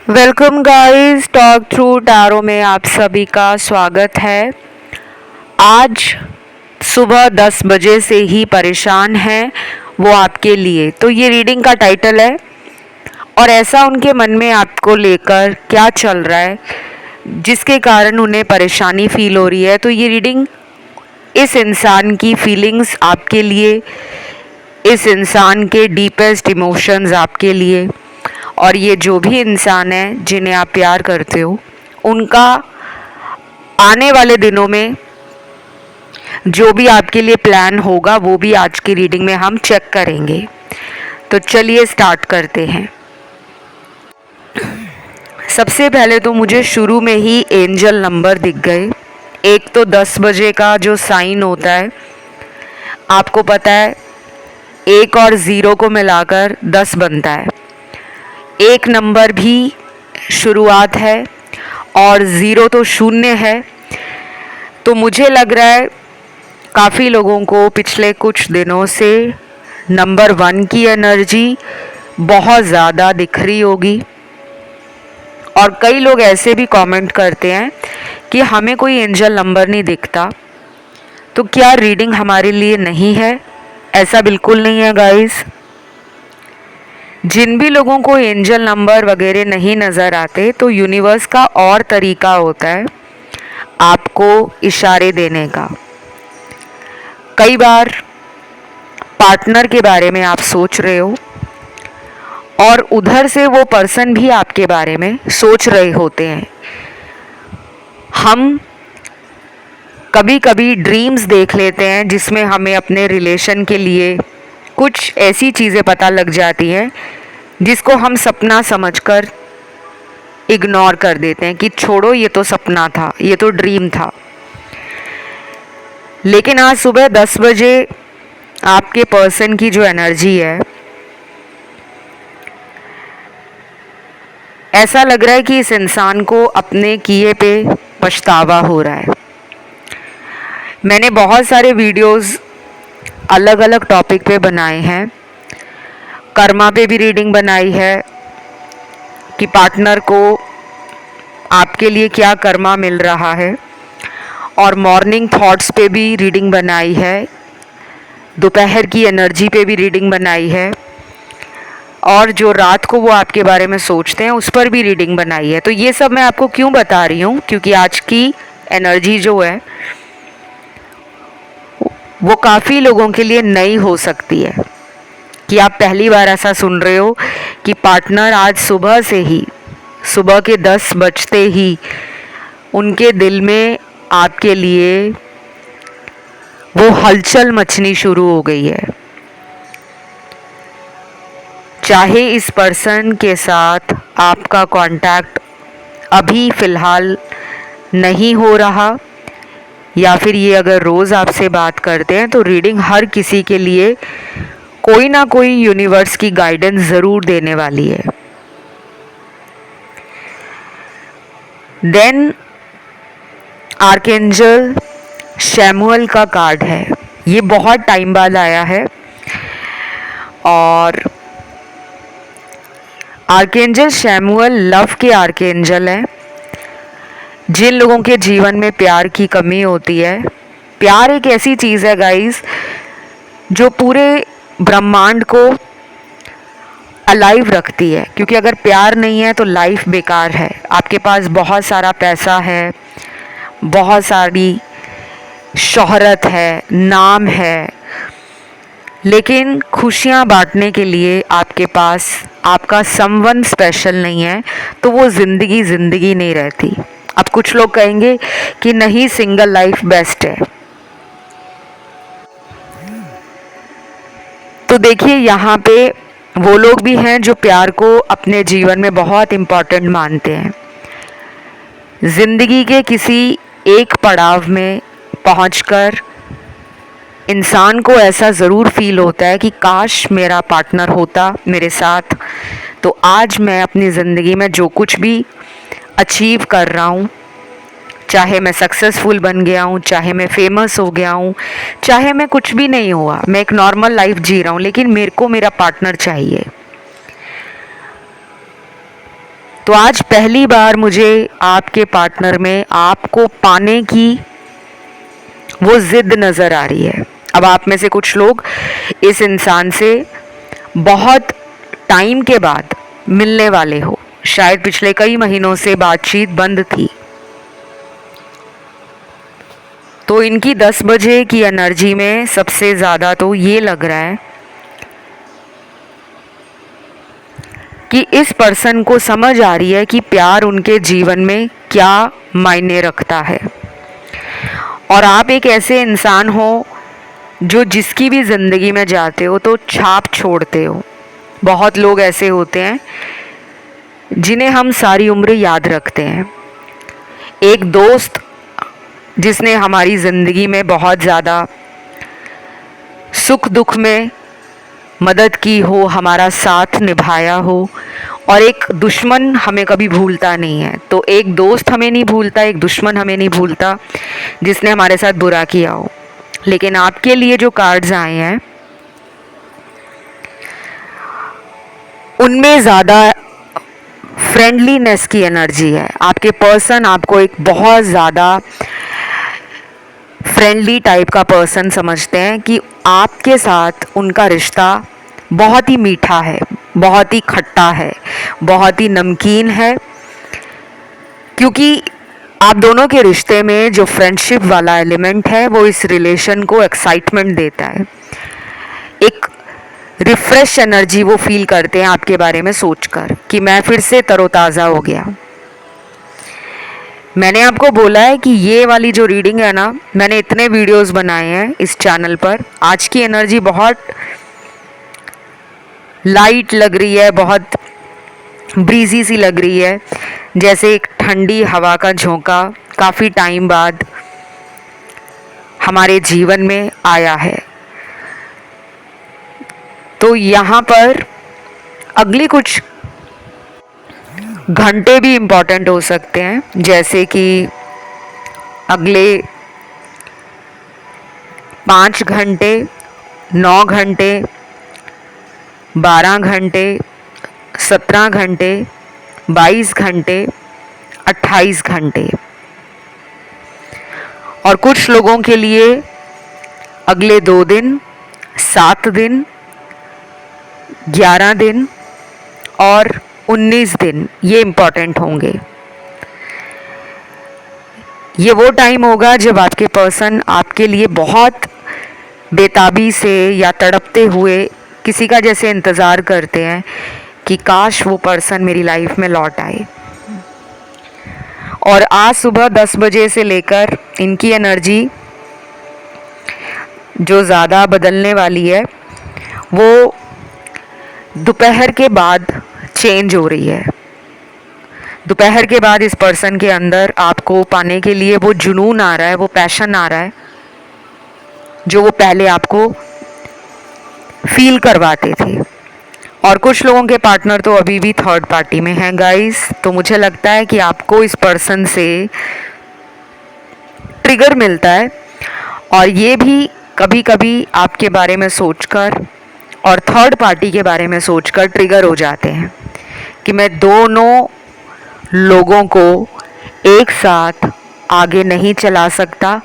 Welcome guys, talk through tarot में आप सभी का स्वागत है। आज सुबह 10 बजे से ही परेशान हैं वो आपके लिए, तो ये रीडिंग का टाइटल है। और ऐसा उनके मन में आपको लेकर क्या चल रहा है जिसके कारण उन्हें परेशानी फील हो रही है। तो ये रीडिंग इस इंसान की फीलिंग्स आपके लिए, इस इंसान के डीपेस्ट इमोशंस आपके लिए, और ये जो भी इंसान है जिन्हें आप प्यार करते हो उनका आने वाले दिनों में जो भी आपके लिए प्लान होगा वो भी आज की रीडिंग में हम चेक करेंगे। तो चलिए स्टार्ट करते हैं। सबसे पहले तो मुझे शुरू में ही एंजल नंबर दिख गए। एक तो 10 बजे का जो साइन होता है, आपको पता है, 1 और 0 को मिलाकर 10 बनता है। एक नंबर भी शुरुआत है और 0 तो शून्य है। तो मुझे लग रहा है काफ़ी लोगों को पिछले कुछ दिनों से नंबर 1 की एनर्जी बहुत ज़्यादा दिख रही होगी। और कई लोग ऐसे भी कमेंट करते हैं कि हमें कोई एंजल नंबर नहीं दिखता। तो क्या रीडिंग हमारे लिए नहीं है? ऐसा बिल्कुल नहीं है गाइस। जिन भी लोगों को एंजल नंबर वगैरह नहीं नज़र आते, तो यूनिवर्स का और तरीका होता है आपको इशारे देने का। कई बार पार्टनर के बारे में आप सोच रहे हो और उधर से वो पर्सन भी आपके बारे में सोच रहे होते हैं। हम कभी कभी ड्रीम्स देख लेते हैं जिसमें हमें अपने रिलेशन के लिए कुछ ऐसी चीज़ें पता लग जाती हैं जिसको हम सपना समझकर इग्नोर कर देते हैं कि छोड़ो, ये तो सपना था, ये तो ड्रीम था। लेकिन आज सुबह 10 बजे आपके पर्सन की जो एनर्जी है, ऐसा लग रहा है कि इस इंसान को अपने किए पे पछतावा हो रहा है। मैंने बहुत सारे वीडियोस अलग अलग टॉपिक पे बनाए हैं। कर्मा पे भी रीडिंग बनाई है कि पार्टनर को आपके लिए क्या कर्मा मिल रहा है, और मॉर्निंग थॉट्स पे भी रीडिंग बनाई है, दोपहर की एनर्जी पे भी रीडिंग बनाई है, और जो रात को वो आपके बारे में सोचते हैं उस पर भी रीडिंग बनाई है। तो ये सब मैं आपको क्यों बता रही हूँ, क्योंकि आज की एनर्जी जो है वो काफ़ी लोगों के लिए नई हो सकती है। कि आप पहली बार ऐसा सुन रहे हो कि पार्टनर आज सुबह से ही, सुबह के 10 बजते ही उनके दिल में आपके लिए वो हलचल मचनी शुरू हो गई है। चाहे इस पर्सन के साथ आपका कांटेक्ट अभी फ़िलहाल नहीं हो रहा, या फिर ये अगर रोज़ आपसे बात करते हैं, तो रीडिंग हर किसी के लिए कोई ना कोई यूनिवर्स की गाइडेंस ज़रूर देने वाली है। देन आर्कएंजल शैमुअल का कार्ड है। ये बहुत टाइम बाद आया है। और आर्कएंजल शैमुअल लव के आर्कएंजल हैं। जिन लोगों के जीवन में प्यार की कमी होती है, प्यार एक ऐसी चीज़ है गाइस जो पूरे ब्रह्मांड को अलाइव रखती है। क्योंकि अगर प्यार नहीं है तो लाइफ बेकार है। आपके पास बहुत सारा पैसा है, बहुत सारी शोहरत है, नाम है, लेकिन खुशियाँ बांटने के लिए आपके पास आपका समवन स्पेशल नहीं है, तो वो ज़िंदगी ज़िंदगी नहीं रहती। अब कुछ लोग कहेंगे कि नहीं, सिंगल लाइफ बेस्ट है। तो देखिए, यहाँ पे वो लोग भी हैं जो प्यार को अपने जीवन में बहुत इम्पॉर्टेंट मानते हैं। ज़िंदगी के किसी एक पड़ाव में पहुंचकर इंसान को ऐसा ज़रूर फील होता है कि काश मेरा पार्टनर होता मेरे साथ, तो आज मैं अपनी ज़िंदगी में जो कुछ भी अचीव कर रहा हूँ, चाहे मैं सक्सेसफुल बन गया हूँ, चाहे मैं फेमस हो गया हूँ, चाहे मैं कुछ भी नहीं हुआ, मैं एक नॉर्मल लाइफ जी रहा हूँ, लेकिन मेरे को मेरा पार्टनर चाहिए। तो आज पहली बार मुझे आपके पार्टनर में आपको पाने की वो जिद नज़र आ रही है। अब आप में से कुछ लोग इस इंसान से बहुत टाइम के बाद मिलने वाले हो, शायद पिछले कई महीनों से बातचीत बंद थी। तो इनकी 10 बजे की एनर्जी में सबसे ज़्यादा तो ये लग रहा है कि इस पर्सन को समझ आ रही है कि प्यार उनके जीवन में क्या मायने रखता है। और आप एक ऐसे इंसान हो जो जिसकी भी ज़िंदगी में जाते हो तो छाप छोड़ते हो। बहुत लोग ऐसे होते हैं जिन्हें हम सारी उम्र याद रखते हैं। एक दोस्त जिसने हमारी ज़िंदगी में बहुत ज़्यादा सुख दुख में मदद की हो, हमारा साथ निभाया हो, और एक दुश्मन हमें कभी भूलता नहीं है। तो एक दोस्त हमें नहीं भूलता, एक दुश्मन हमें नहीं भूलता जिसने हमारे साथ बुरा किया हो। लेकिन आपके लिए जो कार्ड्स आए हैं उनमें ज़्यादा फ्रेंडलीनेस की एनर्जी है। आपके पर्सन आपको एक बहुत ज़्यादा फ्रेंडली टाइप का पर्सन समझते हैं कि आपके साथ उनका रिश्ता बहुत ही मीठा है, बहुत ही खट्टा है, बहुत ही नमकीन है। क्योंकि आप दोनों के रिश्ते में जो फ्रेंडशिप वाला एलिमेंट है वो इस रिलेशन को एक्साइटमेंट देता है। एक रिफ्रेश एनर्जी वो फील करते हैं आपके बारे में सोचकर कि मैं फिर से तरोताज़ा हो गया। मैंने आपको बोला है कि ये वाली जो रीडिंग है ना, मैंने इतने वीडियोस बनाए हैं इस चैनल पर। आज की एनर्जी बहुत लाइट लग रही है, बहुत ब्रीजी सी लग रही है, जैसे एक ठंडी हवा का झोंका काफ़ी टाइम बाद हमारे जीवन में आया है। तो यहाँ पर अगली कुछ घंटे भी इम्पॉर्टेंट हो सकते हैं, जैसे कि अगले 5 घंटे, 9 घंटे, 12 घंटे, 17 घंटे, 22 घंटे, 28 घंटे। और कुछ लोगों के लिए अगले 2 दिन, 7 दिन, 11 दिन और 19 दिन ये इम्पॉर्टेंट होंगे। ये वो टाइम होगा जब आपके पर्सन आपके लिए बहुत बेताबी से या तड़पते हुए किसी का जैसे इंतज़ार करते हैं कि काश वो पर्सन मेरी लाइफ में लौट आए। और आज सुबह 10 बजे से लेकर इनकी एनर्जी जो ज़्यादा बदलने वाली है वो दोपहर के बाद चेंज हो रही है। दोपहर के बाद इस पर्सन के अंदर आपको पाने के लिए वो जुनून आ रहा है, वो पैशन आ रहा है जो वो पहले आपको फील करवाते थे। और कुछ लोगों के पार्टनर तो अभी भी थर्ड पार्टी में हैं गाइस। तो मुझे लगता है कि आपको इस पर्सन से ट्रिगर मिलता है, और ये भी कभी कभी आपके बारे में सोचकर और थर्ड पार्टी के बारे में सोचकर ट्रिगर हो जाते हैं कि मैं दोनों लोगों को एक साथ आगे नहीं चला सकता,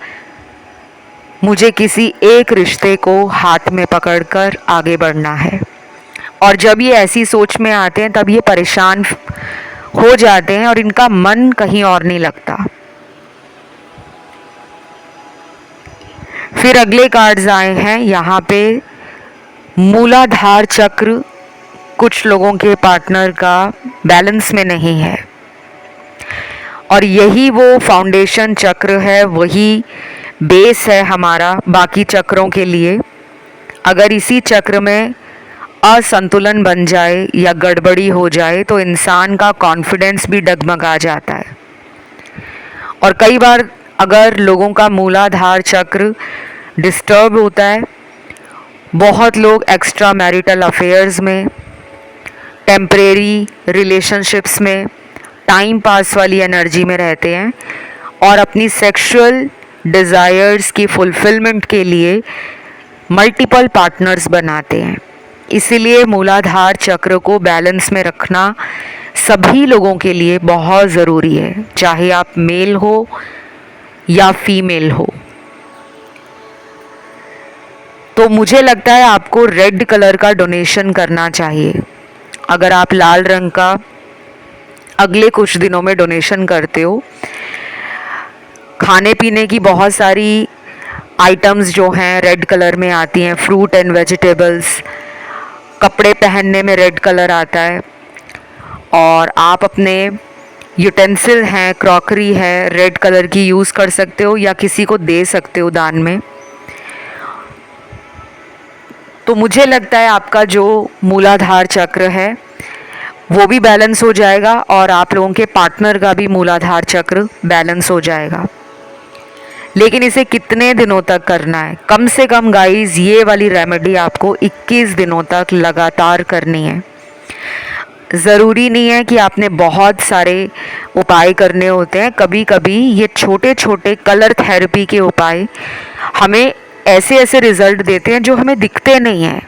मुझे किसी एक रिश्ते को हाथ में पकड़कर आगे बढ़ना है। और जब ये ऐसी सोच में आते हैं तब ये परेशान हो जाते हैं और इनका मन कहीं और नहीं लगता। फिर अगले कार्ड्स आए हैं यहाँ पे मूलाधार चक्र। कुछ लोगों के पार्टनर का बैलेंस में नहीं है, और यही वो फाउंडेशन चक्र है, वही बेस है हमारा बाकी चक्रों के लिए। अगर इसी चक्र में असंतुलन बन जाए या गड़बड़ी हो जाए तो इंसान का कॉन्फिडेंस भी डगमगा जाता है। और कई बार अगर लोगों का मूलाधार चक्र डिस्टर्ब होता है, बहुत लोग एक्स्ट्रा मैरिटल अफेयर्स में, टेम्परेरी रिलेशनशिप्स में, टाइम पास वाली एनर्जी में रहते हैं और अपनी सेक्सुअल डिज़ायर्स की फुलफिलमेंट के लिए मल्टीपल पार्टनर्स बनाते हैं। इसीलिए मूलाधार चक्र को बैलेंस में रखना सभी लोगों के लिए बहुत ज़रूरी है, चाहे आप मेल हो या फीमेल हो। तो मुझे लगता है आपको रेड कलर का डोनेशन करना चाहिए। अगर आप लाल रंग का अगले कुछ दिनों में डोनेशन करते हो, खाने पीने की बहुत सारी आइटम्स जो हैं रेड कलर में आती हैं, फ्रूट एंड वेजिटेबल्स, कपड़े पहनने में रेड कलर आता है, और आप अपने यूटेंसिल हैं, क्रॉकरी है, रेड कलर की यूज़ कर सकते हो या किसी को दे सकते हो दान में। तो मुझे लगता है आपका जो मूलाधार चक्र है वो भी बैलेंस हो जाएगा और आप लोगों के पार्टनर का भी मूलाधार चक्र बैलेंस हो जाएगा। लेकिन इसे कितने दिनों तक करना है? कम से कम गाइस ये वाली रेमेडी आपको 21 दिनों तक लगातार करनी है। ज़रूरी नहीं है कि आपने बहुत सारे उपाय करने होते हैं। कभी कभी ये छोटे छोटे कलर थेरेपी के उपाय हमें ऐसे ऐसे रिजल्ट देते हैं जो हमें दिखते नहीं हैं।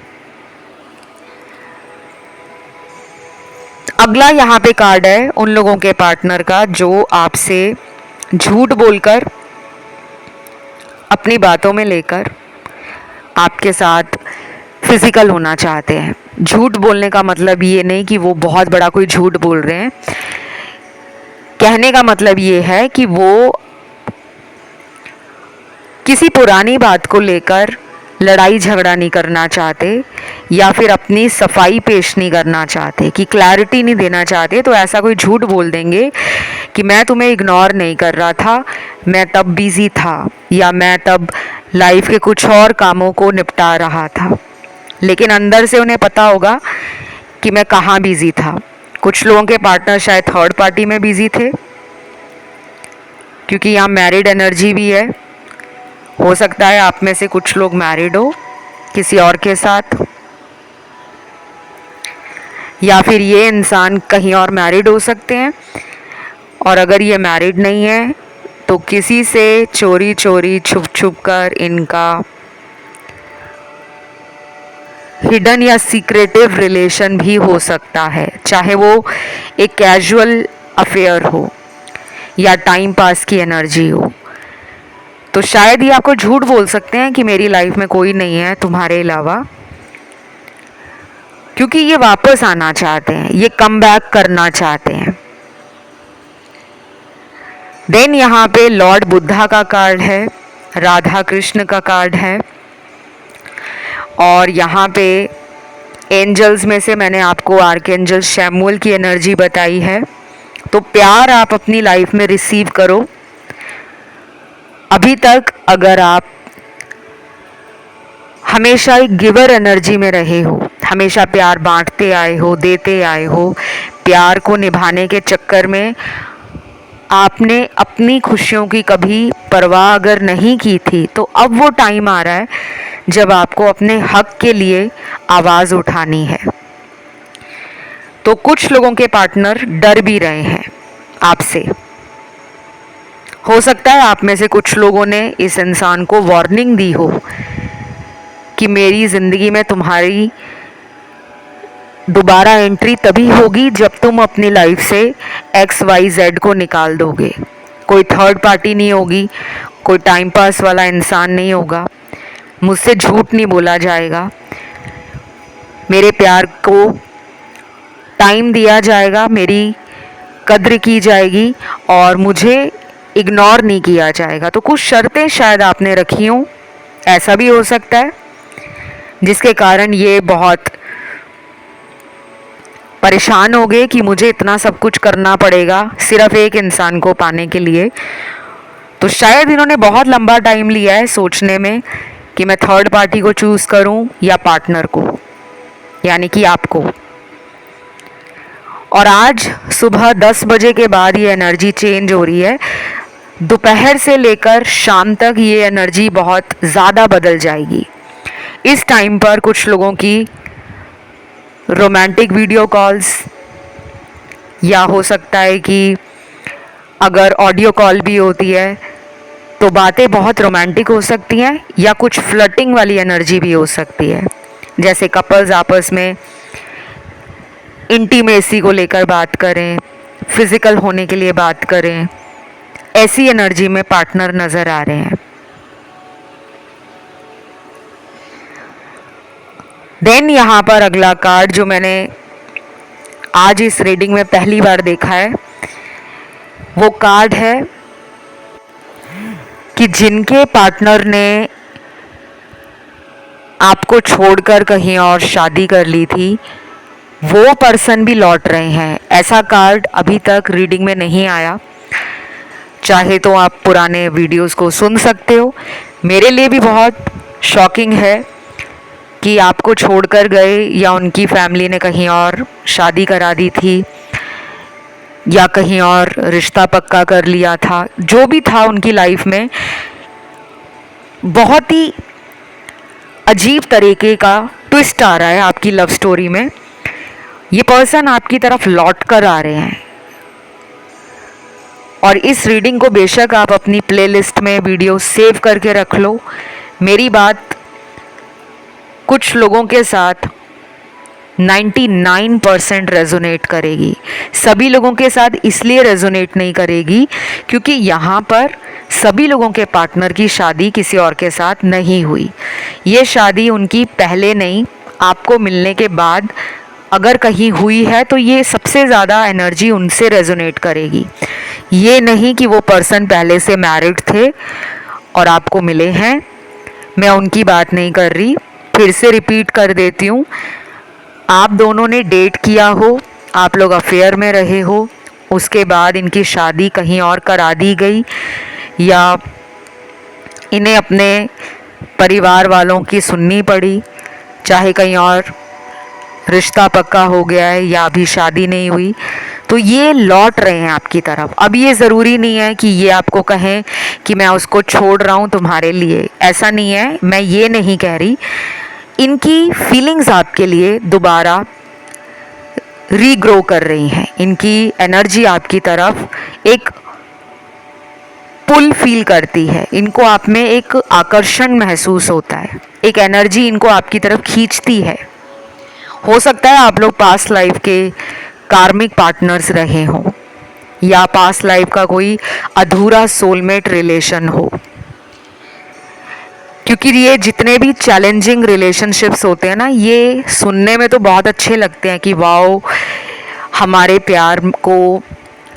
अगला यहाँ पे कार्ड है उन लोगों के पार्टनर का जो आपसे झूठ बोलकर, अपनी बातों में लेकर आपके साथ फिजिकल होना चाहते हैं। झूठ बोलने का मतलब ये नहीं कि वो बहुत बड़ा कोई झूठ बोल रहे हैं। कहने का मतलब ये है कि वो किसी पुरानी बात को लेकर लड़ाई झगड़ा नहीं करना चाहते या फिर अपनी सफाई पेश नहीं करना चाहते, कि क्लैरिटी नहीं देना चाहते। तो ऐसा कोई झूठ बोल देंगे कि मैं तुम्हें इग्नोर नहीं कर रहा था, मैं तब बिज़ी था, या मैं तब लाइफ के कुछ और कामों को निपटा रहा था। लेकिन अंदर से उन्हें पता होगा कि मैं कहाँ बिज़ी था। कुछ लोगों के पार्टनर शायद थर्ड पार्टी में बिज़ी थे, क्योंकि यहाँ मैरिड एनर्जी भी है। हो सकता है आप में से कुछ लोग मैरिड हो किसी और के साथ, या फिर ये इंसान कहीं और मैरिड हो सकते हैं। और अगर ये मैरिड नहीं है तो किसी से चोरी चोरी छुप छुप कर इनका हिडन या सीक्रेटिव रिलेशन भी हो सकता है, चाहे वो एक कैजुअल अफेयर हो या टाइम पास की एनर्जी हो। तो शायद ये आपको झूठ बोल सकते हैं कि मेरी लाइफ में कोई नहीं है तुम्हारे अलावा, क्योंकि ये वापस आना चाहते हैं, ये कम बैक करना चाहते हैं। देन यहाँ पे लॉर्ड बुद्धा का कार्ड है, राधा कृष्ण का कार्ड है, और यहाँ पे एंजल्स में से मैंने आपको आर्कएंजल शैमुएल की एनर्जी बताई है। तो प्यार आप अपनी लाइफ में रिसीव करो। अभी तक अगर आप हमेशा एक गिवर एनर्जी में रहे हो, हमेशा प्यार बांटते आए हो, देते आए हो, प्यार को निभाने के चक्कर में आपने अपनी खुशियों की कभी परवाह अगर नहीं की थी, तो अब वो टाइम आ रहा है जब आपको अपने हक के लिए आवाज़ उठानी है। तो कुछ लोगों के पार्टनर डर भी रहे हैं आपसे। हो सकता है आप में से कुछ लोगों ने इस इंसान को वार्निंग दी हो कि मेरी ज़िंदगी में तुम्हारी दोबारा एंट्री तभी होगी जब तुम अपनी लाइफ से XYZ को निकाल दोगे। कोई थर्ड पार्टी नहीं होगी, कोई टाइम पास वाला इंसान नहीं होगा, मुझसे झूठ नहीं बोला जाएगा, मेरे प्यार को टाइम दिया जाएगा, मेरी कद्र की जाएगी और मुझे इग्नोर नहीं किया जाएगा। तो कुछ शर्तें शायद आपने रखी हों, ऐसा भी हो सकता है, जिसके कारण ये बहुत परेशान हो गए कि मुझे इतना सब कुछ करना पड़ेगा सिर्फ एक इंसान को पाने के लिए। तो शायद इन्होंने बहुत लंबा टाइम लिया है सोचने में कि मैं थर्ड पार्टी को चूज़ करूं या पार्टनर को, यानी कि आपको। और आज सुबह 10 बजे के बाद ये एनर्जी चेंज हो रही है। दोपहर से लेकर शाम तक ये एनर्जी बहुत ज़्यादा बदल जाएगी। इस टाइम पर कुछ लोगों की रोमांटिक वीडियो कॉल्स, या हो सकता है कि अगर ऑडियो कॉल भी होती है तो बातें बहुत रोमांटिक हो सकती हैं, या कुछ फ्लर्टिंग वाली एनर्जी भी हो सकती है। जैसे कपल्स आपस में इंटीमेसी को लेकर बात करें, फिजिकल होने के लिए बात करें, ऐसी एनर्जी में पार्टनर नज़र आ रहे हैं। देन यहाँ पर अगला कार्ड जो मैंने आज इस रीडिंग में पहली बार देखा है, वो कार्ड है कि जिनके पार्टनर ने आपको छोड़कर कहीं और शादी कर ली थी, वो पर्सन भी लौट रहे हैं। ऐसा कार्ड अभी तक रीडिंग में नहीं आया। चाहे तो आप पुराने वीडियोस को सुन सकते हो। मेरे लिए भी बहुत शॉकिंग है कि आपको छोड़कर गए या उनकी फैमिली ने कहीं और शादी करा दी थी या कहीं और रिश्ता पक्का कर लिया था। जो भी था उनकी लाइफ में बहुत ही अजीब तरीके का ट्विस्ट आ रहा है आपकी लव स्टोरी में। ये पर्सन आपकी तरफ लौट कर आ रहे हैं और इस रीडिंग को बेशक आप अपनी प्लेलिस्ट में वीडियो सेव करके रख लो। मेरी बात कुछ लोगों के साथ 99% रेजोनेट करेगी, सभी लोगों के साथ इसलिए रेजोनेट नहीं करेगी क्योंकि यहाँ पर सभी लोगों के पार्टनर की शादी किसी और के साथ नहीं हुई। ये शादी उनकी पहले नहीं, आपको मिलने के बाद अगर कहीं हुई है तो ये सबसे ज़्यादा एनर्जी उनसे रेजोनेट करेगी। ये नहीं कि वो पर्सन पहले से मैरिड थे और आपको मिले हैं। मैं उनकी बात नहीं कर रही, फिर से रिपीट कर देती हूँ। आप दोनों ने डेट किया हो, आप लोग अफेयर में रहे हो, उसके बाद इनकी शादी कहीं और करा दी गई या इन्हें अपने परिवार वालों की सुननी पड़ी, चाहे कहीं और रिश्ता पक्का हो गया है या अभी शादी नहीं हुई, तो ये लौट रहे हैं आपकी तरफ। अब ये ज़रूरी नहीं है कि ये आपको कहें कि मैं उसको छोड़ रहा हूँ तुम्हारे लिए, ऐसा नहीं है, मैं ये नहीं कह रही। इनकी फीलिंग्स आपके लिए दोबारा रीग्रो कर रही हैं। इनकी एनर्जी आपकी तरफ एक पुल फील करती है, इनको आप में एक आकर्षण महसूस होता है, एक एनर्जी इनको आपकी तरफ खींचती है। हो सकता है आप लोग पास्ट लाइफ के कार्मिक पार्टनर्स रहे हों या पास्ट लाइफ का कोई अधूरा सोलमेट रिलेशन हो, क्योंकि ये जितने भी चैलेंजिंग रिलेशनशिप्स होते हैं ना, ये सुनने में तो बहुत अच्छे लगते हैं कि वाओ हमारे प्यार को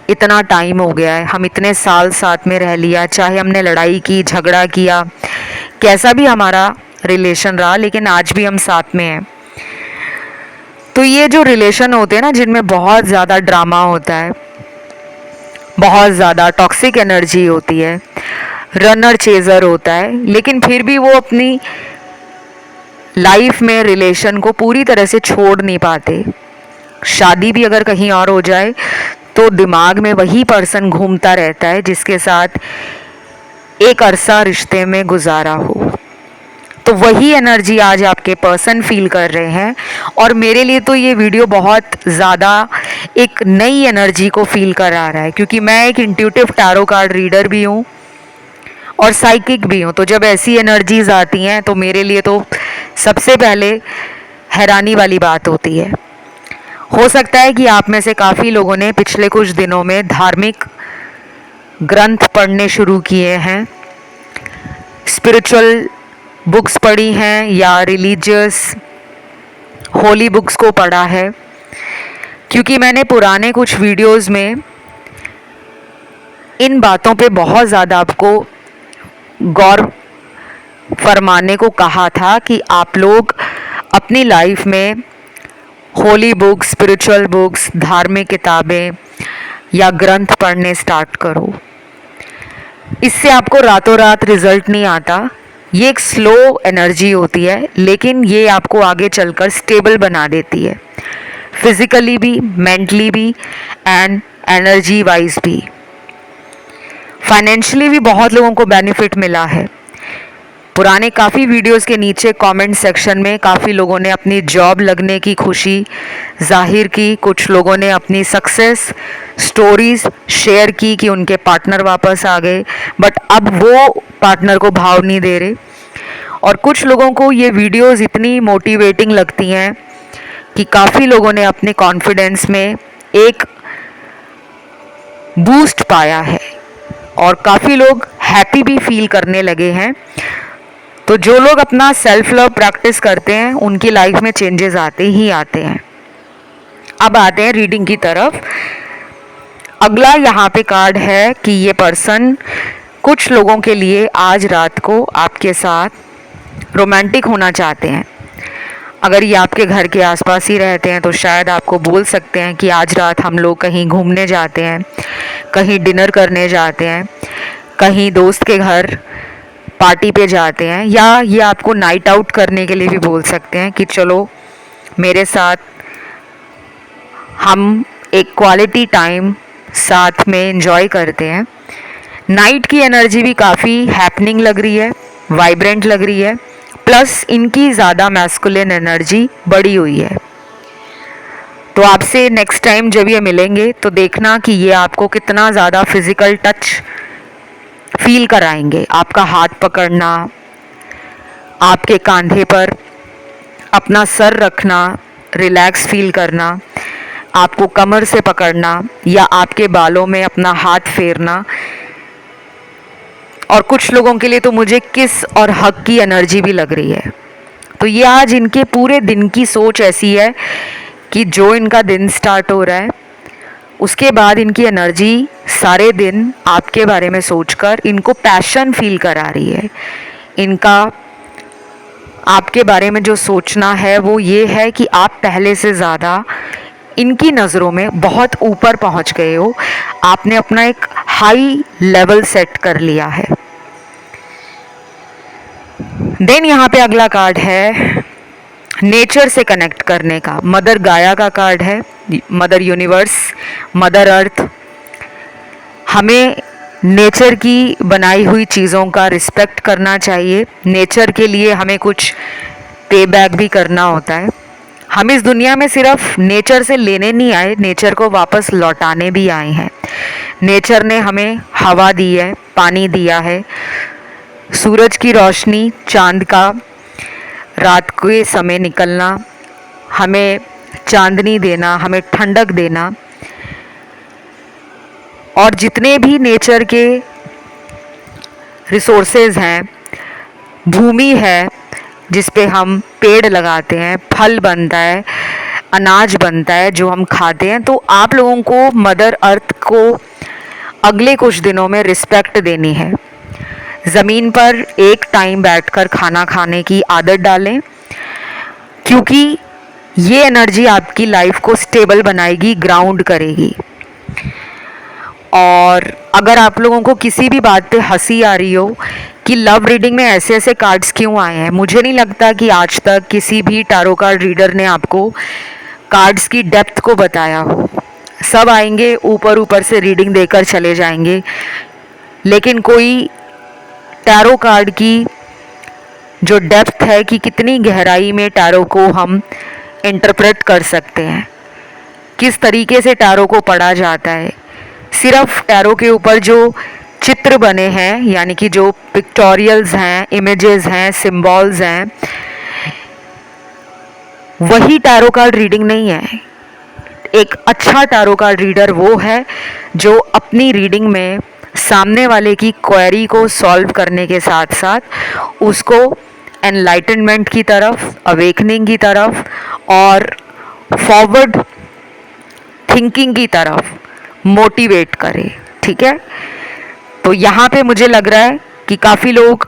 इतना टाइम हो गया है, हम इतने साल साथ में रह लिया, चाहे हमने लड़ाई की, झगड़ा किया, कैसा भी हमारा रिलेशन रहा, लेकिन आज भी हम साथ में हैं। तो ये जो रिलेशन होते हैं ना, जिनमें बहुत ज़्यादा ड्रामा होता है, बहुत ज़्यादा टॉक्सिक एनर्जी होती है, रनर चेजर होता है, लेकिन फिर भी वो अपनी लाइफ में रिलेशन को पूरी तरह से छोड़ नहीं पाते। शादी भी अगर कहीं और हो जाए तो दिमाग में वही पर्सन घूमता रहता है जिसके साथ एक अरसा रिश्ते में गुजारा हो। तो वही एनर्जी आज आपके पर्सन फील कर रहे हैं और मेरे लिए तो ये वीडियो बहुत ज़्यादा एक नई एनर्जी को फील करा रहा है, क्योंकि मैं एक इंट्यूटिव टैरो कार्ड रीडर भी हूँ और साइकिक भी हूँ। तो जब ऐसी एनर्जीज आती हैं तो मेरे लिए तो सबसे पहले हैरानी वाली बात होती है। हो सकता है कि आप में से काफ़ी लोगों ने पिछले कुछ दिनों में धार्मिक ग्रंथ पढ़ने शुरू किए हैं, स्पिरिचुअल बुक्स पढ़ी हैं या रिलीजियस होली बुक्स को पढ़ा है, क्योंकि मैंने पुराने कुछ वीडियोस में इन बातों पे बहुत ज़्यादा आपको गौर फरमाने को कहा था कि आप लोग अपनी लाइफ में होली बुक्स, स्पिरिचुअल बुक्स, धार्मिक किताबें या ग्रंथ पढ़ने स्टार्ट करो। इससे आपको रातों रात रिजल्ट नहीं आता, ये एक स्लो एनर्जी होती है, लेकिन ये आपको आगे चलकर स्टेबल बना देती है, फिजिकली भी, मेंटली भी एंड एनर्जी वाइज भी। फाइनेंशियली भी बहुत लोगों को बेनिफिट मिला है। पुराने काफ़ी वीडियोस के नीचे कमेंट सेक्शन में काफ़ी लोगों ने अपनी जॉब लगने की खुशी जाहिर की, कुछ लोगों ने अपनी सक्सेस स्टोरीज शेयर की कि उनके पार्टनर वापस आ गए, बट अब वो पार्टनर को भाव नहीं दे रहे। और कुछ लोगों को ये वीडियोस इतनी मोटिवेटिंग लगती हैं कि काफ़ी लोगों ने अपने कॉन्फिडेंस में एक बूस्ट पाया है और काफ़ी लोग हैप्पी भी फील करने लगे हैं। तो जो लोग अपना सेल्फ लव प्रैक्टिस करते हैं उनकी लाइफ में चेंजेस आते ही आते हैं। अब आते हैं रीडिंग की तरफ। अगला यहाँ पे कार्ड है कि ये पर्सन कुछ लोगों के लिए आज रात को आपके साथ रोमांटिक होना चाहते हैं। अगर ये आपके घर के आसपास ही रहते हैं तो शायद आपको बोल सकते हैं कि आज रात हम लोग कहीं घूमने जाते हैं, कहीं डिनर करने जाते हैं, कहीं दोस्त के घर पार्टी पे जाते हैं, या ये आपको नाइट आउट करने के लिए भी बोल सकते हैं कि चलो मेरे साथ हम एक क्वालिटी टाइम साथ में एंजॉय करते हैं। नाइट की एनर्जी भी काफ़ी हैपनिंग लग रही है, वाइब्रेंट लग रही है, प्लस इनकी ज़्यादा मैस्कुलिन एनर्जी बढ़ी हुई है। तो आपसे नेक्स्ट टाइम जब ये मिलेंगे तो देखना कि ये आपको कितना ज़्यादा फिज़िकल टच फील कराएंगे। आपका हाथ पकड़ना, आपके कंधे पर अपना सर रखना, रिलैक्स फील करना, आपको कमर से पकड़ना या आपके बालों में अपना हाथ फेरना। और कुछ लोगों के लिए तो मुझे किस और हक की एनर्जी भी लग रही है। तो ये आज इनके पूरे दिन की सोच ऐसी है कि जो इनका दिन स्टार्ट हो रहा है उसके बाद इनकी एनर्जी सारे दिन आपके बारे में सोचकर इनको पैशन फील करा रही है। इनका आपके बारे में जो सोचना है वो ये है कि आप पहले से ज़्यादा इनकी नज़रों में बहुत ऊपर पहुंच गए हो। आपने अपना एक हाई लेवल सेट कर लिया है। देन यहाँ पे अगला कार्ड है नेचर से कनेक्ट करने का। मदर गाया का कार्ड है, मदर यूनिवर्स, मदर अर्थ। हमें नेचर की बनाई हुई चीज़ों का रिस्पेक्ट करना चाहिए। नेचर के लिए हमें कुछ पे बैक भी करना होता है। हम इस दुनिया में सिर्फ नेचर से लेने नहीं आए, नेचर को वापस लौटाने भी आए हैं। नेचर ने हमें हवा दी है, पानी दिया है, सूरज की रोशनी, चांद का रात के समय निकलना, हमें चांदनी देना, हमें ठंडक देना, और जितने भी नेचर के रिसोर्सेज हैं, भूमि है जिस पे हम पेड़ लगाते हैं, फल बनता है, अनाज बनता है जो हम खाते हैं। तो आप लोगों को मदर अर्थ को अगले कुछ दिनों में रिस्पेक्ट देनी है। ज़मीन पर एक टाइम बैठकर खाना खाने की आदत डालें, क्योंकि ये एनर्जी आपकी लाइफ को स्टेबल बनाएगी, ग्राउंड करेगी। और अगर आप लोगों को किसी भी बात पे हंसी आ रही हो कि लव रीडिंग में ऐसे ऐसे कार्ड्स क्यों आए हैं, मुझे नहीं लगता कि आज तक किसी भी टारो कार्ड रीडर ने आपको कार्ड्स की डेप्थ को बताया हो। सब आएंगे, ऊपर ऊपर से रीडिंग देकर चले जाएंगे, लेकिन कोई टैरो कार्ड की जो डेप्थ है कि कितनी गहराई में टैरो को हम इंटरप्रेट कर सकते हैं, किस तरीके से टैरो को पढ़ा जाता है। सिर्फ टैरो के ऊपर जो चित्र बने हैं, यानी कि जो पिक्टोरियल्स हैं, इमेजेस हैं, सिंबल्स हैं, वही टैरो कार्ड रीडिंग नहीं है। एक अच्छा टैरो कार्ड रीडर वो है जो अपनी रीडिंग में सामने वाले की क्वेरी को सॉल्व करने के साथ साथ उसको एनलाइटनमेंट की तरफ, अवेकनिंग की तरफ और फॉरवर्ड थिंकिंग की तरफ मोटिवेट करे। ठीक है, तो यहाँ पे मुझे लग रहा है कि काफ़ी लोग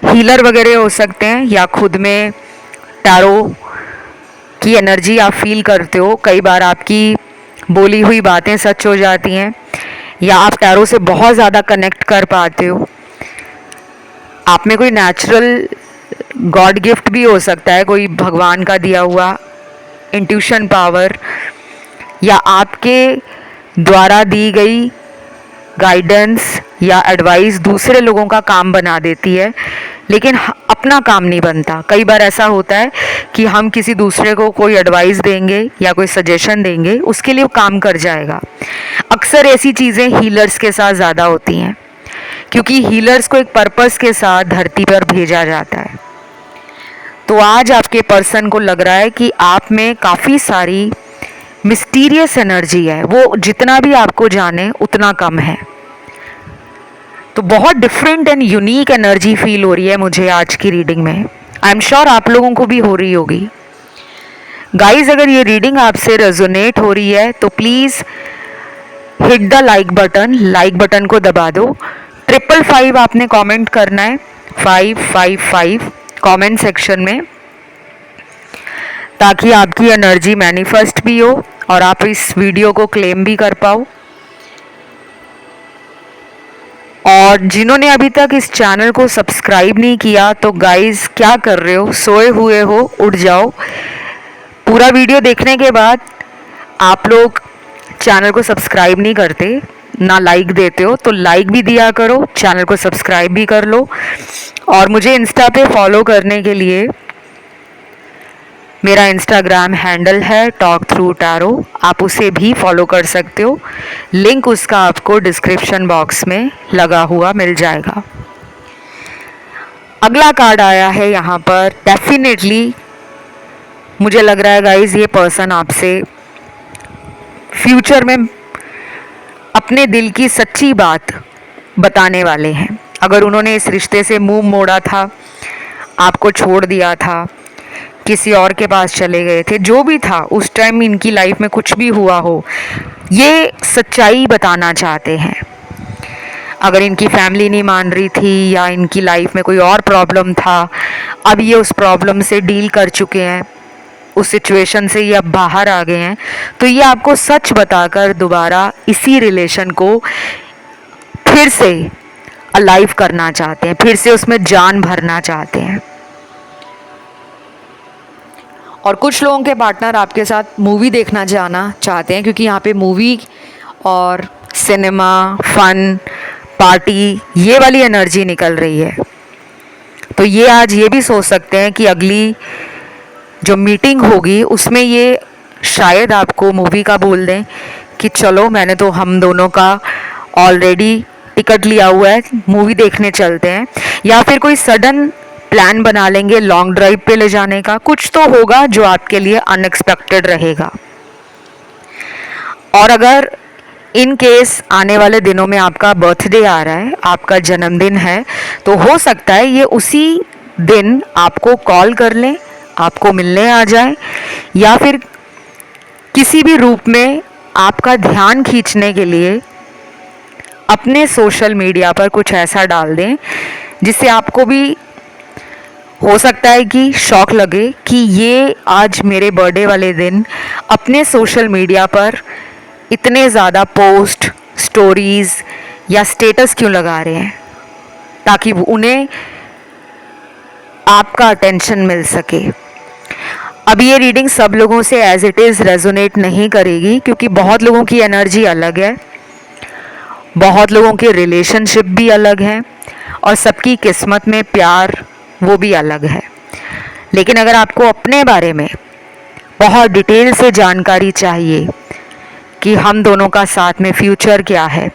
हीलर वगैरह हो सकते हैं, या खुद में टैरो की एनर्जी आप फील करते हो। कई बार आपकी बोली हुई बातें सच हो जाती हैं, या आप टैरो से बहुत ज़्यादा कनेक्ट कर पाते हो। आप में कोई नेचुरल गॉड गिफ्ट भी हो सकता है, कोई भगवान का दिया हुआ इंट्यूशन पावर, या आपके द्वारा दी गई गाइडेंस या एडवाइस दूसरे लोगों का काम बना देती है, लेकिन अपना काम नहीं बनता। कई बार ऐसा होता है कि हम किसी दूसरे को कोई एडवाइस देंगे या कोई सजेशन देंगे, उसके लिए वो काम कर जाएगा। अक्सर ऐसी चीज़ें हीलर्स के साथ ज़्यादा होती हैं, क्योंकि हीलर्स को एक पर्पस के साथ धरती पर भेजा जाता है। तो आज आपके पर्सन को लग रहा है कि आप में काफ़ी सारी मिस्टीरियस एनर्जी है, वो जितना भी आपको जाने उतना कम है। तो बहुत different and unique energy feel हो रही है मुझे आज की रीडिंग में। आई एम श्योर आप लोगों को भी हो रही होगी। गाइज, अगर ये रीडिंग आपसे रेजोनेट हो रही है तो please hit the like button को दबा दो। 555 आपने कमेंट करना है, 555 कमेंट सेक्शन में, ताकि आपकी एनर्जी मैनिफेस्ट भी हो और आप इस वीडियो को क्लेम भी कर पाओ। और जिन्होंने अभी तक इस चैनल को सब्सक्राइब नहीं किया तो गाइस क्या कर रहे हो, सोए हुए हो, उठ जाओ। पूरा वीडियो देखने के बाद आप लोग चैनल को सब्सक्राइब नहीं करते, ना लाइक देते हो, तो लाइक भी दिया करो, चैनल को सब्सक्राइब भी कर लो। और मुझे इंस्टा पे फॉलो करने के लिए मेरा इंस्टाग्राम हैंडल है टॉक थ्रू टैरो, आप उसे भी फॉलो कर सकते हो। लिंक उसका आपको डिस्क्रिप्शन बॉक्स में लगा हुआ मिल जाएगा। अगला कार्ड आया है यहाँ पर। डेफिनेटली मुझे लग रहा है गाइज ये पर्सन आपसे फ्यूचर में अपने दिल की सच्ची बात बताने वाले हैं। अगर उन्होंने इस रिश्ते से मुंह मोड़ा था, आपको छोड़ दिया था, किसी और के पास चले गए थे, जो भी था उस टाइम इनकी लाइफ में कुछ भी हुआ हो, ये सच्चाई बताना चाहते हैं। अगर इनकी फैमिली नहीं मान रही थी या इनकी लाइफ में कोई और प्रॉब्लम था, अब ये उस प्रॉब्लम से डील कर चुके हैं, उस सिचुएशन से ये अब बाहर आ गए हैं, तो ये आपको सच बताकर दोबारा इसी रिलेशन को फिर से अलाइव करना चाहते हैं, फिर से उसमें जान भरना चाहते हैं। और कुछ लोगों के पार्टनर आपके साथ मूवी देखना जाना चाहते हैं, क्योंकि यहाँ पे मूवी और सिनेमा, फन, पार्टी, ये वाली एनर्जी निकल रही है। तो ये आज ये भी सोच सकते हैं कि अगली जो मीटिंग होगी उसमें ये शायद आपको मूवी का बोल दें कि चलो, मैंने तो हम दोनों का ऑलरेडी टिकट लिया हुआ है, मूवी देखने चलते हैं। या फिर कोई सडन प्लान बना लेंगे लॉन्ग ड्राइव पे ले जाने का। कुछ तो होगा जो आपके लिए अनएक्सपेक्टेड रहेगा। और अगर इन केस आने वाले दिनों में आपका बर्थडे आ रहा है, आपका जन्मदिन है, तो हो सकता है ये उसी दिन आपको कॉल कर लें, आपको मिलने आ जाए, या फिर किसी भी रूप में आपका ध्यान खींचने के लिए अपने सोशल मीडिया पर कुछ ऐसा डाल दें जिससे आपको भी हो सकता है कि शॉक लगे कि ये आज मेरे बर्थडे वाले दिन अपने सोशल मीडिया पर इतने ज़्यादा पोस्ट, स्टोरीज़ या स्टेटस क्यों लगा रहे हैं, ताकि उन्हें आपका अटेंशन मिल सके। अब ये रीडिंग सब लोगों से एज इट इज़ रेजोनेट नहीं करेगी, क्योंकि बहुत लोगों की एनर्जी अलग है, बहुत लोगों के रिलेशनशिप भी अलग हैं, और सबकी किस्मत में प्यार वो भी अलग है। लेकिन अगर आपको अपने बारे में बहुत डिटेल से जानकारी चाहिए कि हम दोनों का साथ में फ्यूचर क्या है,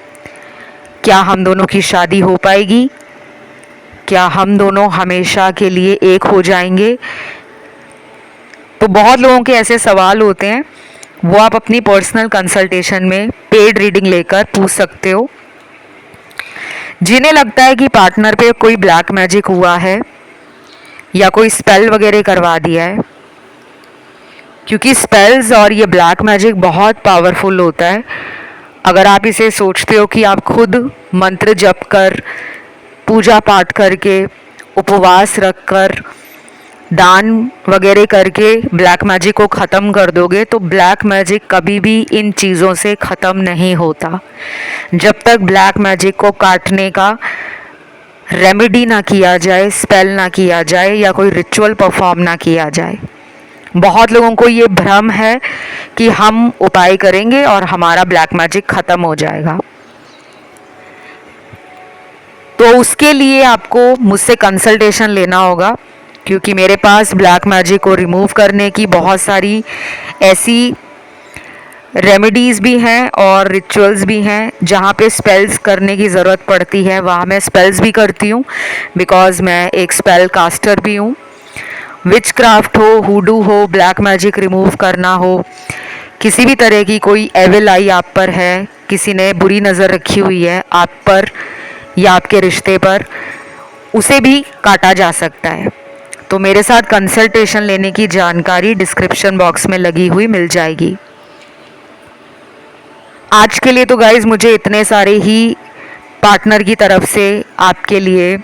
क्या हम दोनों की शादी हो पाएगी, क्या हम दोनों हमेशा के लिए एक हो जाएंगे, तो बहुत लोगों के ऐसे सवाल होते हैं, वो आप अपनी पर्सनल कंसल्टेशन में पेड रीडिंग लेकर पूछ सकते हो। जिन्हें लगता है कि पार्टनर पे कोई ब्लैक मैजिक हुआ है या कोई स्पेल वगैरह करवा दिया है, क्योंकि स्पेल्स और ये ब्लैक मैजिक बहुत पावरफुल होता है। अगर आप इसे सोचते हो कि आप खुद मंत्र जप कर, पूजा पाठ करके, उपवास रख कर, दान वगैरह करके ब्लैक मैजिक को ख़त्म कर दोगे, तो ब्लैक मैजिक कभी भी इन चीज़ों से ख़त्म नहीं होता। जब तक ब्लैक मैजिक को काटने का रेमेडी ना किया जाए, स्पेल ना किया जाए, या कोई रिचुअल परफॉर्म ना किया जाए। बहुत लोगों को ये भ्रम है कि हम उपाय करेंगे और हमारा ब्लैक मैजिक ख़त्म हो जाएगा। तो उसके लिए आपको मुझसे कंसल्टेशन लेना होगा, क्योंकि मेरे पास ब्लैक मैजिक को रिमूव करने की बहुत सारी ऐसी रेमेडीज़ भी हैं और रिचुअल्स भी हैं जहाँ पे स्पेल्स करने की ज़रूरत पड़ती है। वहाँ मैं स्पेल्स भी करती हूँ, बिकॉज़ मैं एक स्पेल कास्टर भी हूँ। विच क्राफ्ट हो, हुडू हो, ब्लैक मैजिक रिमूव करना हो, किसी भी तरह की कोई एविल आई आप पर है, किसी ने बुरी नज़र रखी हुई है आप पर या आपके रिश्ते पर, उसे भी काटा जा सकता है। तो मेरे साथ कंसल्टेशन लेने की जानकारी डिस्क्रिप्शन बॉक्स में लगी हुई मिल जाएगी। आज के लिए तो गाइज़ मुझे इतने सारे ही पार्टनर की तरफ से आपके लिए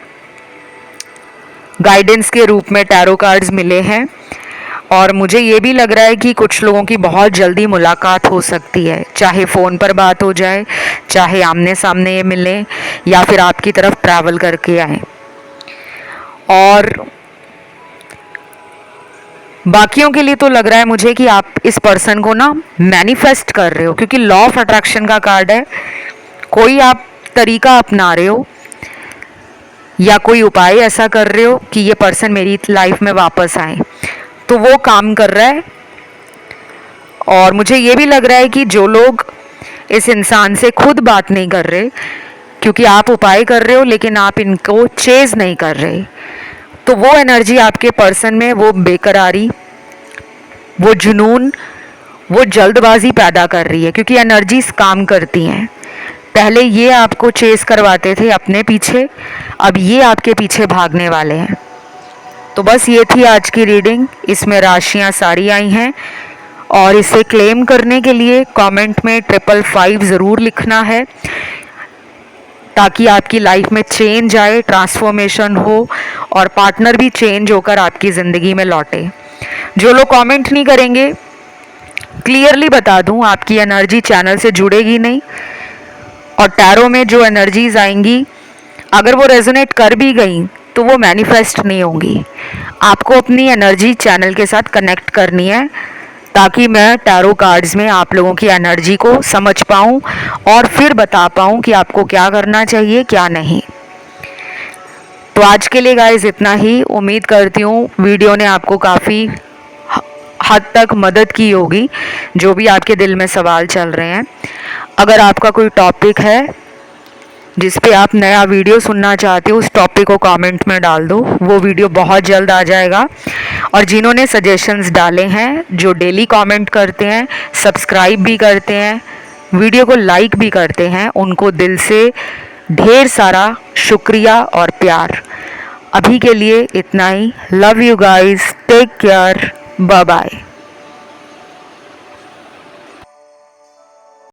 गाइडेंस के रूप में टैरो कार्ड्स मिले हैं और मुझे ये भी लग रहा है कि कुछ लोगों की बहुत जल्दी मुलाकात हो सकती है, चाहे फ़ोन पर बात हो जाए, चाहे आमने सामने ये मिलें या फिर आपकी तरफ ट्रैवल करके आए। और बाकियों के लिए तो लग रहा है मुझे कि आप इस पर्सन को ना मैनिफेस्ट कर रहे हो, क्योंकि लॉ ऑफ अट्रैक्शन का कार्ड है। कोई आप तरीका अपना रहे हो या कोई उपाय ऐसा कर रहे हो कि ये पर्सन मेरी लाइफ में वापस आए, तो वो काम कर रहा है। और मुझे ये भी लग रहा है कि जो लोग इस इंसान से खुद बात नहीं कर रहे, क्योंकि आप उपाय कर रहे हो लेकिन आप इनको चेज नहीं कर रहे, तो वो एनर्जी आपके पर्सन में, वो बेकरारी, वो जुनून, वो जल्दबाजी पैदा कर रही है, क्योंकि एनर्जीज काम करती हैं। पहले ये आपको चेस करवाते थे अपने पीछे, अब ये आपके पीछे भागने वाले हैं। तो बस ये थी आज की रीडिंग। इसमें राशियां सारी आई हैं और इसे क्लेम करने के लिए कमेंट में 555 ज़रूर लिखना है, ताकि आपकी लाइफ में चेंज आए, ट्रांसफॉर्मेशन हो और पार्टनर भी चेंज होकर आपकी ज़िंदगी में लौटे। जो लोग कमेंट नहीं करेंगे, क्लियरली बता दूं, आपकी एनर्जी चैनल से जुड़ेगी नहीं और टैरो में जो एनर्जीज आएंगी, अगर वो रेजोनेट कर भी गई तो वो मैनिफेस्ट नहीं होंगी। आपको अपनी एनर्जी चैनल के साथ कनेक्ट करनी है, ताकि मैं टैरो कार्ड्स में आप लोगों की एनर्जी को समझ पाऊँ और फिर बता पाऊँ कि आपको क्या करना चाहिए क्या नहीं। तो आज के लिए गाइस इतना ही। उम्मीद करती हूँ वीडियो ने आपको काफ़ी हद तक मदद की होगी, जो भी आपके दिल में सवाल चल रहे हैं। अगर आपका कोई टॉपिक है जिस पे आप नया वीडियो सुनना चाहते हो, उस टॉपिक को कमेंट में डाल दो, वो वीडियो बहुत जल्द आ जाएगा। और जिन्होंने सजेशंस डाले हैं, जो डेली कमेंट करते हैं, सब्सक्राइब भी करते हैं, वीडियो को लाइक भी करते हैं, उनको दिल से ढेर सारा शुक्रिया और प्यार। अभी के लिए इतना ही। Love you guys, take care, bye bye.